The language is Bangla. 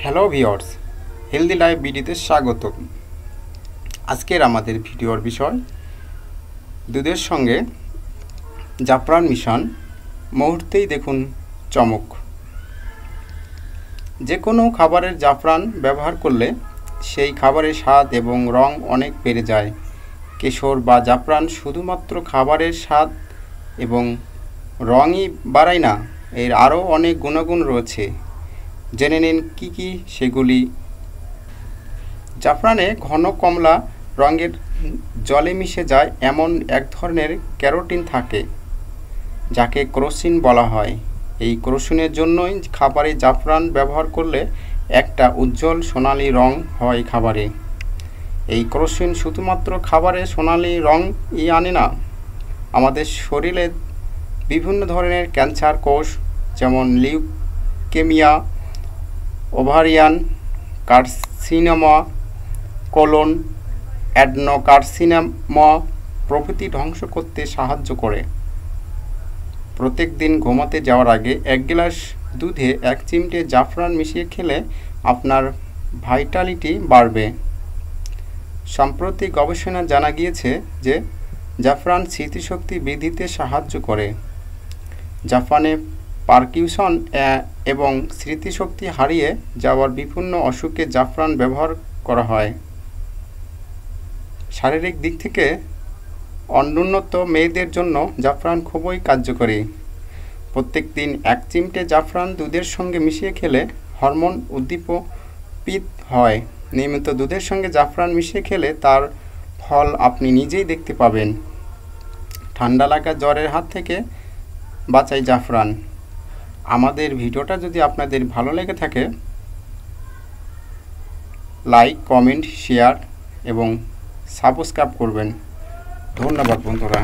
হ্যালো ভিউয়ার্স, হেলদি লাইফ বিডিতে স্বাগত। আজকের আমাদের ভিডিওর বিষয় দুধের সঙ্গে জাফরান মিশান, মুহূর্তেই দেখুন চমক। যে কোনো খাবারের জাফরান ব্যবহার করলে সেই খাবারের স্বাদ এবং রং অনেক বেড়ে যায়। কেশর বা জাফরান শুধুমাত্র খাবারের স্বাদ এবং রঙই বাড়ায় না, এর আরও অনেক গুণাগুণ রয়েছে। জেনে নিন কী কী সেগুলি। জাফরানে ঘন কমলা রঙের জলে মিশে যায় এমন এক ধরনের ক্যারোটিন থাকে, যাকে ক্রোসিন বলা হয়। এই ক্রোসিনের জন্যই খাবারে জাফরান ব্যবহার করলে একটা উজ্জ্বল সোনালি রং হয় খাবারে। এই ক্রোসিন শুধুমাত্র খাবারে সোনালি রঙই আনে না, আমাদের শরীরে বিভিন্ন ধরনের ক্যান্সার কোষ যেমন লিউকেমিয়া, ওভারিয়ান কার্সিনোমা, কোলন অ্যাডনোকার্সিনোমা প্রভৃতি ধ্বংস করতে সাহায্য করে। প্রত্যেক দিন ঘুমাতে যাওয়ার আগে 1 গ্লাস দুধে 1 চিমটে জাফরান মিশিয়ে খেলে আপনার ভাইটালিটি বাড়বে। সম্প্রতি গবেষণায় জানা গিয়েছে যে জাফরান স্মৃতিশক্তি বৃদ্ধিতে সাহায্য করে। জাপানে পারকিনসন এবং স্মৃতিশক্তি হারিয়ে যাওয়ার বিভিন্ন অসুখে জাফরান ব্যবহার করা হয়। শারীরিক দিক থেকে অনুন্নত মেয়েদের জন্য জাফরান খুবই কার্যকরী। প্রত্যেক দিন 1 চিমটে জাফরান দুধের সঙ্গে মিশিয়ে খেলে হরমোন উদ্দীপিত হয়। নিয়মিত দুধের সঙ্গে জাফরান মিশিয়ে খেলে তার ফল আপনি নিজেই দেখতে পাবেন। ঠান্ডা লাগা জ্বরের হাত থেকে বাঁচাই জাফরান। আমাদের ভিডিওটা যদি আপনাদের ভালো লেগে থাকে, লাইক, কমেন্ট, শেয়ার এবং সাবস্ক্রাইব করবেন। ধন্যবাদ বন্ধুরা।